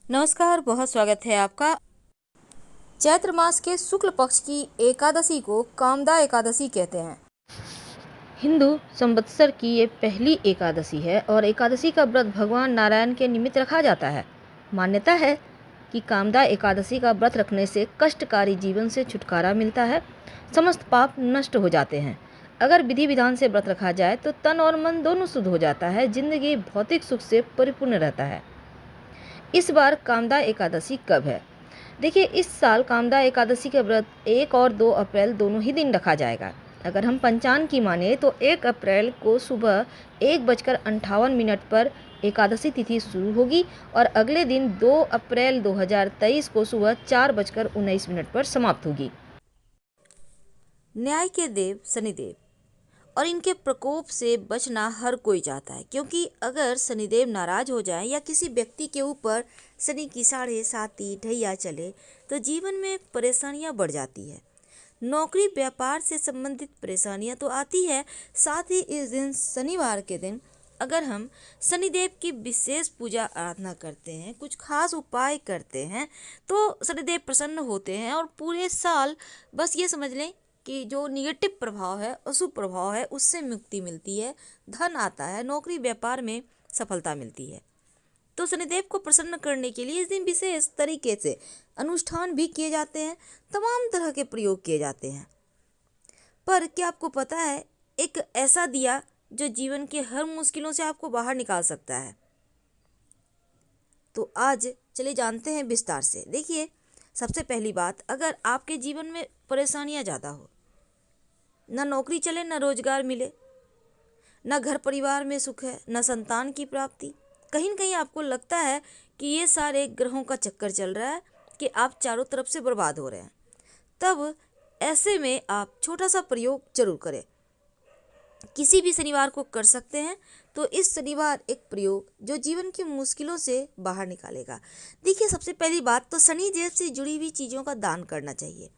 नमस्कार, बहुत स्वागत है आपका। चैत्र मास के शुक्ल पक्ष की एकादशी को कामदा एकादशी कहते हैं। हिंदू संवत्सर की ये पहली एकादशी है और एकादशी का व्रत भगवान नारायण के निमित्त रखा जाता है। मान्यता है कि कामदा एकादशी का व्रत रखने से कष्टकारी जीवन से छुटकारा मिलता है, समस्त पाप नष्ट हो जाते हैं। अगर विधि विधान से व्रत रखा जाए तो तन और मन दोनों शुद्ध हो जाता है, जिंदगी भौतिक सुख से परिपूर्ण रहता है। इस बार कामदा एकादशी कब है? देखिए, इस साल कामदा एकादशी का व्रत 1 और 2 अप्रैल दोनों ही दिन रखा जाएगा। अगर हम पंचांग की माने तो 1 अप्रैल को सुबह 1:58 पर एकादशी तिथि शुरू होगी और अगले दिन 2 अप्रैल 2023 को सुबह 4:19 पर समाप्त होगी। न्याय के देव शनिदेव और इनके प्रकोप से बचना हर कोई चाहता है, क्योंकि अगर शनिदेव नाराज हो जाए या किसी व्यक्ति के ऊपर शनि की 7.5 ढैया चले तो जीवन में परेशानियां बढ़ जाती है। नौकरी व्यापार से संबंधित परेशानियां तो आती है, साथ ही इस दिन शनिवार के दिन अगर हम शनिदेव की विशेष पूजा आराधना करते हैं, कुछ खास उपाय करते हैं तो शनिदेव प्रसन्न होते हैं और पूरे साल बस ये समझ लें कि जो निगेटिव प्रभाव है, अशुभ प्रभाव है, उससे मुक्ति मिलती है, धन आता है, नौकरी व्यापार में सफलता मिलती है। तो शनिदेव को प्रसन्न करने के लिए इस दिन विशेष तरीके से अनुष्ठान भी किए जाते हैं, तमाम तरह के प्रयोग किए जाते हैं। पर क्या आपको पता है, एक ऐसा दिया जो जीवन के हर मुश्किलों से आपको बाहर निकाल सकता है? तो आज चलिए जानते हैं विस्तार से। देखिए, सबसे पहली बात, अगर आपके जीवन में परेशानियां ज़्यादा हो, ना नौकरी चले, ना रोजगार मिले, ना घर परिवार में सुख है, ना संतान की प्राप्ति, कहीं न कहीं आपको लगता है कि ये सारे ग्रहों का चक्कर चल रहा है, कि आप चारों तरफ से बर्बाद हो रहे हैं, तब ऐसे में आप छोटा सा प्रयोग जरूर करें। किसी भी शनिवार को कर सकते हैं। तो इस शनिवार एक प्रयोग जो जीवन की मुश्किलों से बाहर निकालेगा। देखिए, सबसे पहली बात तो शनि देव से जुड़ी हुई चीज़ों का दान करना चाहिए,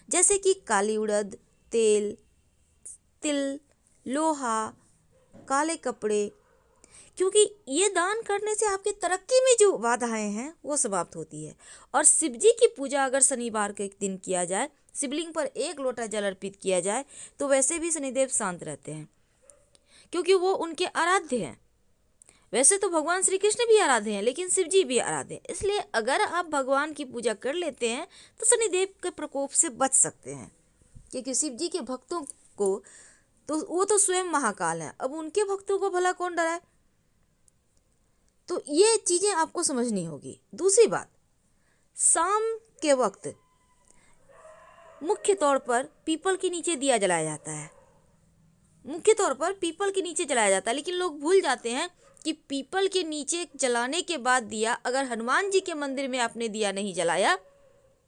जैसे कि काली उड़द, तेल, तिल, लोहा, काले कपड़े, क्योंकि ये दान करने से आपकी तरक्की में जो बाधाएं हैं वो समाप्त होती है। और शिव जी की पूजा अगर शनिवार के दिन किया जाए, शिवलिंग पर 1 लोटा जल अर्पित किया जाए, तो वैसे भी शनिदेव शांत रहते हैं, क्योंकि वो उनके आराध्य हैं। वैसे तो भगवान श्री कृष्ण भी आराध्य हैं, लेकिन शिव जी भी आराध्य हैं। इसलिए अगर आप भगवान की पूजा कर लेते हैं तो शनिदेव के प्रकोप से बच सकते हैं, क्योंकि शिव जी के भक्तों को तो वो तो स्वयं महाकाल है, अब उनके भक्तों को भला कौन डराए। तो ये चीजें आपको समझनी होगी। दूसरी बात, शाम के वक्त मुख्य तौर पर पीपल के नीचे दिया जलाया जाता है, मुख्य तौर पर पीपल के नीचे जलाया जाता है, लेकिन लोग भूल जाते हैं कि पीपल के नीचे जलाने के बाद दिया, अगर हनुमान जी के मंदिर में आपने दिया नहीं जलाया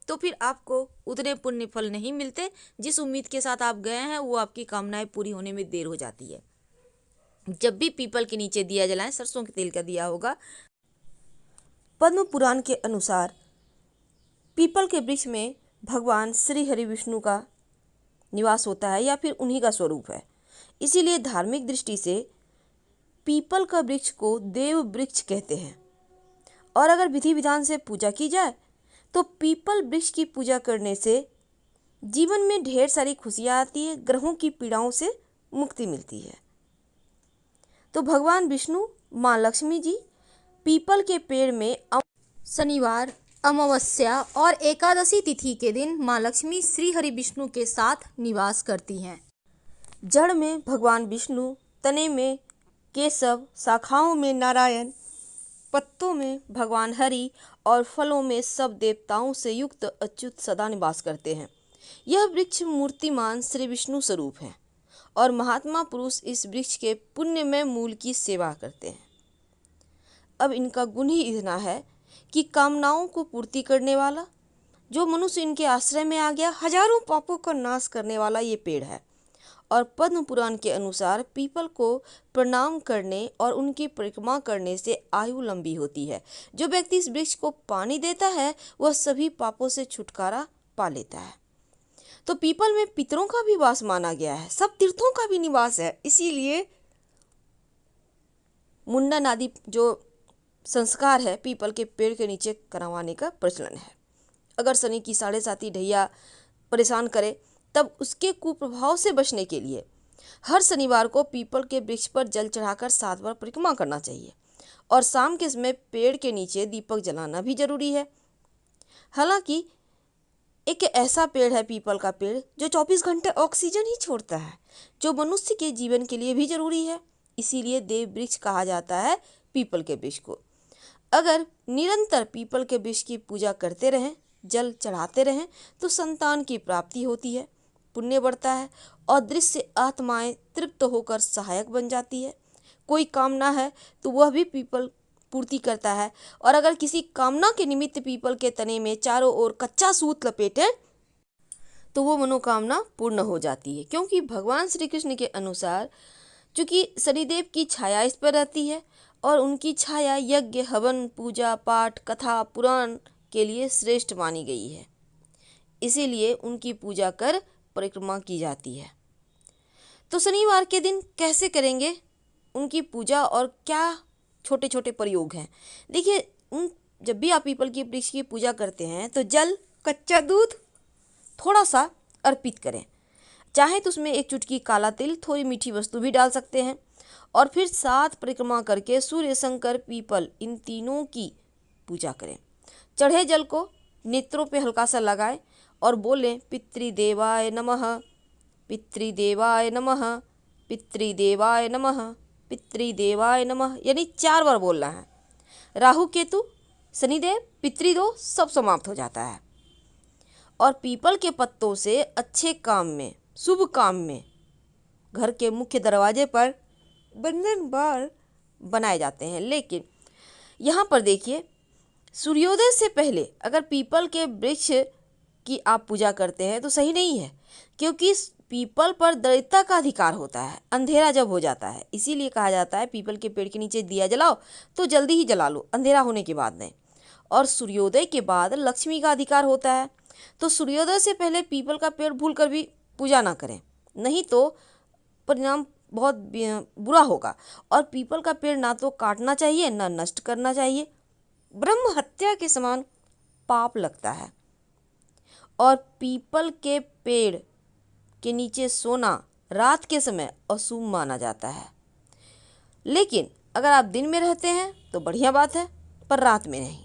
तो फिर आपको उतने पुण्य फल नहीं मिलते। जिस उम्मीद के साथ आप गए हैं वो आपकी कामनाएं पूरी होने में देर हो जाती है। जब भी पीपल के नीचे दिया जलाएं, सरसों के तेल का दिया होगा। पद्म पुराण के अनुसार पीपल के वृक्ष में भगवान श्री हरि विष्णु का निवास होता है या फिर उन्हीं का स्वरूप है। इसीलिए धार्मिक दृष्टि से पीपल का वृक्ष को देव वृक्ष कहते हैं। और अगर विधि विधान से पूजा की जाए तो पीपल वृक्ष की पूजा करने से जीवन में ढेर सारी खुशियाँ आती है, ग्रहों की पीड़ाओं से मुक्ति मिलती है। तो भगवान विष्णु, माँ लक्ष्मी जी पीपल के पेड़ में शनिवार, अमावस्या और एकादशी तिथि के दिन माँ लक्ष्मी श्री हरि विष्णु के साथ निवास करती हैं। जड़ में भगवान विष्णु, तने में केशव, शाखाओं में नारायण, पत्तों में भगवान हरि और फलों में सब देवताओं से युक्त अच्युत सदा निवास करते हैं। यह वृक्ष मूर्तिमान श्री विष्णु स्वरूप है और महात्मा पुरुष इस वृक्ष के पुण्यमय मूल की सेवा करते हैं। अब इनका गुण ही इतना है कि कामनाओं को पूर्ति करने वाला, जो मनुष्य इनके आश्रय में आ गया, हजारों पापों का नाश करने वाला ये पेड़ है। और पद्म पुराण के अनुसार पीपल को प्रणाम करने और उनकी परिक्रमा करने से आयु लंबी होती है। जो व्यक्ति इस वृक्ष को पानी देता है वह सभी पापों से छुटकारा पा लेता है। तो पीपल में पितरों का भी वास माना गया है, सब तीर्थों का भी निवास है। इसीलिए मुंडन आदि जो संस्कार है पीपल के पेड़ के नीचे करवाने का प्रचलन है। अगर शनि की 7.5 ढैया परेशान करे तब उसके कुप्रभाव से बचने के लिए हर शनिवार को पीपल के वृक्ष पर जल चढ़ाकर 7 बार परिक्रमा करना चाहिए और शाम के समय पेड़ के नीचे दीपक जलाना भी जरूरी है। हालांकि एक ऐसा पेड़ है पीपल का पेड़ जो 24 घंटे ऑक्सीजन ही छोड़ता है, जो मनुष्य के जीवन के लिए भी जरूरी है। इसीलिए देव वृक्ष कहा जाता है पीपल के वृक्ष को। अगर निरंतर पीपल के वृक्ष की पूजा करते रहें, जल चढ़ाते रहें तो संतान की प्राप्ति होती है, पुण्य बढ़ता है और दृश्य आत्माएं तृप्त होकर सहायक बन जाती है। कोई कामना है तो वह भी पीपल पूर्ति करता है, और अगर किसी कामना के निमित्त पीपल के तने में चारों ओर कच्चा सूत लपेटे तो वो मनोकामना पूर्ण हो जाती है। क्योंकि भगवान श्री कृष्ण के अनुसार चूंकि शनिदेव की छाया इस पर रहती है और उनकी छाया यज्ञ, हवन, पूजा पाठ, कथा, पुराण के लिए श्रेष्ठ मानी गई है, इसीलिए उनकी पूजा कर परिक्रमा की जाती है। तो शनिवार के दिन कैसे करेंगे उनकी पूजा और क्या छोटे छोटे प्रयोग हैं? देखिए, जब भी आप पीपल की वृक्ष की पूजा करते हैं तो जल, कच्चा दूध थोड़ा सा अर्पित करें। चाहे तो उसमें एक चुटकी काला तिल, थोड़ी मीठी वस्तु भी डाल सकते हैं और फिर 7 परिक्रमा करके सूर्य, शंकर, पीपल इन तीनों की पूजा करें। चढ़े जल को नेत्रों पे हल्का सा लगाएं और बोलें पितृदेवाय नमः, पितृदेवाय नमः, पितृदेवाय नमः, पितृदेवाय नमः, यानी 4 बार बोलना है। राहु, केतु, शनिदेव, पितृदोष सब समाप्त हो जाता है। और पीपल के पत्तों से अच्छे काम में, शुभ काम में घर के मुख्य दरवाजे पर बंधन बार बनाए जाते हैं। लेकिन यहाँ पर देखिए, सूर्योदय से पहले अगर पीपल के वृक्ष की आप पूजा करते हैं तो सही नहीं है, क्योंकि पीपल पर दैत्यता का अधिकार होता है अंधेरा जब हो जाता है। इसीलिए कहा जाता है पीपल के पेड़ के नीचे दिया जलाओ तो जल्दी ही जला लो, अंधेरा होने के बाद नहीं। और सूर्योदय के बाद लक्ष्मी का अधिकार होता है, तो सूर्योदय से पहले पीपल का पेड़ भूलकर भी पूजा ना करें, नहीं तो परिणाम बहुत बुरा होगा। और पीपल का पेड़ ना तो काटना चाहिए ना नष्ट करना चाहिए, ब्रह्म हत्या के समान पाप लगता है। और पीपल के पेड़ के नीचे सोना रात के समय अशुभ माना जाता है। लेकिन अगर आप दिन में रहते हैं तो बढ़िया बात है, पर रात में नहीं।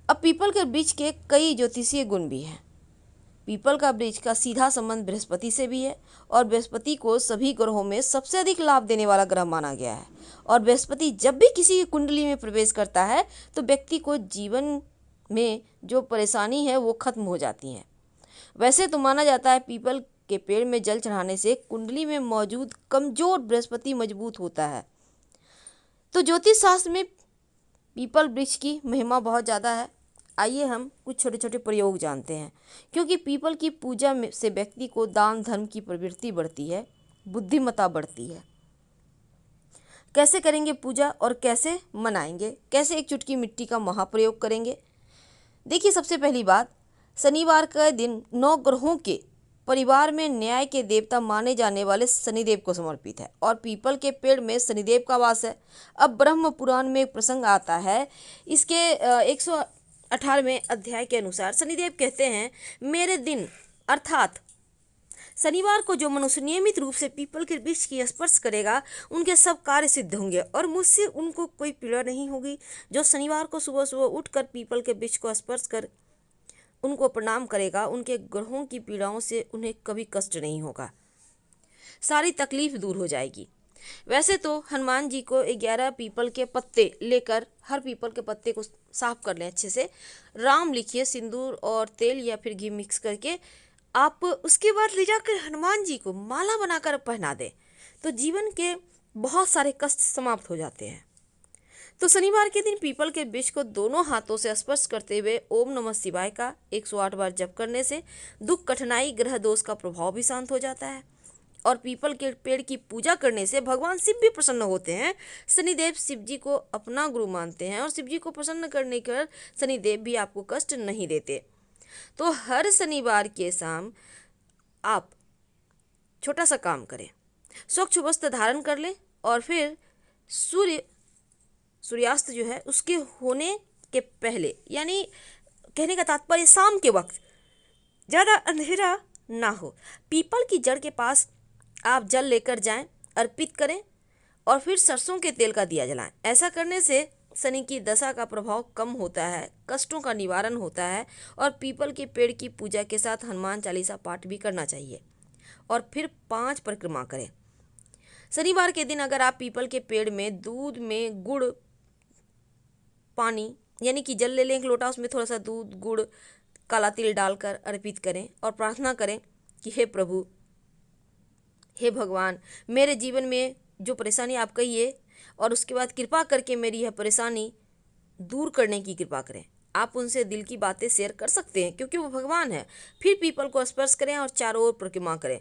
अब पीपल के वृक्ष के कई ज्योतिषीय गुण भी हैं। पीपल का वृक्ष का सीधा संबंध बृहस्पति से भी है और बृहस्पति को सभी ग्रहों में सबसे अधिक लाभ देने वाला ग्रह माना गया है। और बृहस्पति जब भी किसी की कुंडली में प्रवेश करता है तो व्यक्ति को जीवन में जो परेशानी है वो खत्म हो जाती है। वैसे तो माना जाता है पीपल के पेड़ में जल चढ़ाने से कुंडली में मौजूद कमजोर बृहस्पति मजबूत होता है। तो ज्योतिष शास्त्र में पीपल वृक्ष की महिमा बहुत ज़्यादा है। आइए हम कुछ छोटे छोटे प्रयोग जानते हैं। क्योंकि पीपल की पूजा से व्यक्ति को दान धर्म की प्रवृत्ति बढ़ती है, बुद्धिमत्ता बढ़ती है। कैसे करेंगे पूजा और कैसे मनाएंगे, कैसे एक चुटकी मिट्टी का महाप्रयोग करेंगे? देखिए, सबसे पहली बात, शनिवार का दिन 9 ग्रहों के परिवार में न्याय के देवता माने जाने वाले शनिदेव को समर्पित है और पीपल के पेड़ में शनिदेव का वास है। अब ब्रह्म पुराण में एक प्रसंग आता है, इसके 118वें अध्याय के अनुसार शनिदेव कहते हैं, मेरे दिन अर्थात शनिवार को जो मनुष्य नियमित रूप से पीपल के वृक्ष की स्पर्श करेगा उनके सब कार्य सिद्ध होंगे और मुझसे उनको कोई पीड़ा नहीं होगी। जो शनिवार को सुबह सुबह उठकर पीपल के वृक्ष को स्पर्श कर उनको प्रणाम करेगा, उनके ग्रहों की पीड़ाओं से उन्हें कभी कष्ट नहीं होगा, सारी तकलीफ दूर हो जाएगी। वैसे तो हनुमान जी को 11 पीपल के पत्ते लेकर हर पीपल के पत्ते को साफ कर लें अच्छे से, राम लिखिए सिंदूर और तेल या फिर घी मिक्स करके, आप उसके बाद ले जाकर हनुमान जी को माला बनाकर पहना दें तो जीवन के बहुत सारे कष्ट समाप्त हो जाते हैं। तो शनिवार के दिन पीपल के वृक्ष को दोनों हाथों से स्पर्श करते हुए ओम नमः शिवाय का 108 बार जप करने से दुख, कठिनाई, ग्रह दोष का प्रभाव भी शांत हो जाता है। और पीपल के पेड़ की पूजा करने से भगवान शिव भी प्रसन्न होते हैं। शनिदेव शिव जी को अपना गुरु मानते हैं और शिव जी को प्रसन्न करने कर शनिदेव भी आपको कष्ट नहीं देते। तो हर शनिवार के शाम आप छोटा सा काम करें, स्वच्छ वस्त्र धारण कर लें और फिर सूर्यास्त जो है उसके होने के पहले, यानी कहने का तात्पर्य शाम के वक्त ज़्यादा अंधेरा ना हो, पीपल की जड़ के पास आप जल लेकर जाएं, अर्पित करें और फिर सरसों के तेल का दिया जलाएं। ऐसा करने से शनि की दशा का प्रभाव कम होता है, कष्टों का निवारण होता है। और पीपल के पेड़ की पूजा के साथ हनुमान चालीसा पाठ भी करना चाहिए और फिर 5 परिक्रमा करें। शनिवार के दिन अगर आप पीपल के पेड़ में दूध में गुड़ पानी यानी कि जल ले लें 1 लोटा, उसमें थोड़ा सा दूध गुड़ काला तिल डालकर अर्पित करें और प्रार्थना करें कि हे प्रभु, हे भगवान, मेरे जीवन में जो परेशानी आप कहिए और उसके बाद कृपा करके मेरी यह परेशानी दूर करने की कृपा करें। आप उनसे दिल की बातें शेयर कर सकते हैं क्योंकि वो भगवान है। फिर पीपल को स्पर्श करें और चारों ओर परिक्रमा करें।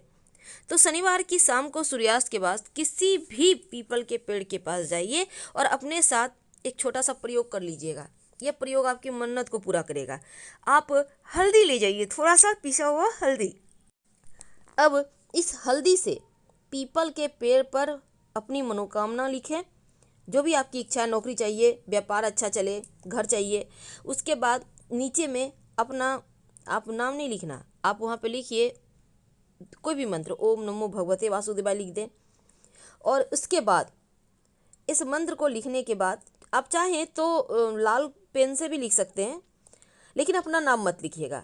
तो शनिवार की शाम को सूर्यास्त के बाद किसी भी पीपल के पेड़ के पास जाइए और अपने साथ एक छोटा सा प्रयोग कर लीजिएगा। यह प्रयोग आपकी मन्नत को पूरा करेगा। आप हल्दी ले जाइए, थोड़ा सा पिसा हुआ हल्दी। अब इस हल्दी से पीपल के पेड़ पर अपनी मनोकामना लिखें, जो भी आपकी इच्छा है, नौकरी चाहिए, व्यापार अच्छा चले, घर चाहिए। उसके बाद नीचे में अपना, आप नाम नहीं लिखना, आप वहाँ पे लिखिए कोई भी मंत्र, ओम नमो भगवते वासुदेवाय लिख दें। और उसके बाद इस मंत्र को लिखने के बाद आप चाहें तो लाल पेन से भी लिख सकते हैं, लेकिन अपना नाम मत लिखिएगा।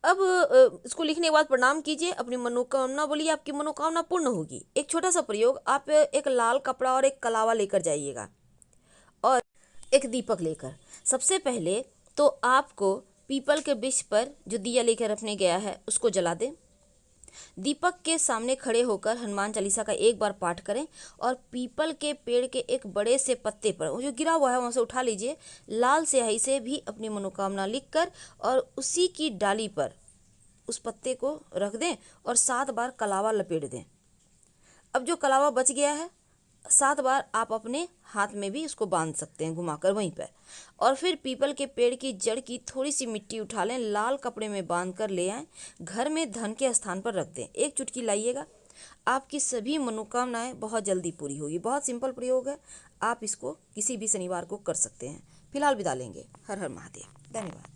अब इसको लिखने के बाद प्रणाम कीजिए, अपनी मनोकामना बोलिए, आपकी मनोकामना पूर्ण होगी। एक छोटा सा प्रयोग, आप एक लाल कपड़ा और एक कलावा लेकर जाइएगा और एक दीपक लेकर। सबसे पहले तो आपको पीपल के वृक्ष पर जो दिया लेकर रखने गया है उसको जला दें। दीपक के सामने खड़े होकर हनुमान चालीसा का 1 बार पाठ करें और पीपल के पेड़ के एक बड़े से पत्ते पर वो जो गिरा हुआ है वहाँ से उठा लीजिए, लाल स्याही से भी अपनी मनोकामना लिखकर और उसी की डाली पर उस पत्ते को रख दें और 7 बार कलावा लपेट दें। अब जो कलावा बच गया है 7 बार आप अपने हाथ में भी उसको बांध सकते हैं घुमाकर वहीं पर। और फिर पीपल के पेड़ की जड़ की थोड़ी सी मिट्टी उठा लें, लाल कपड़े में बांध कर ले आएँ, घर में धन के स्थान पर रख दें। 1 चुटकी लाइएगा, आपकी सभी मनोकामनाएं बहुत जल्दी पूरी होगी। बहुत सिंपल प्रयोग है, आप इसको किसी भी शनिवार को कर सकते हैं। फिलहाल विदा लेंगे। हर हर महादेव। धन्यवाद।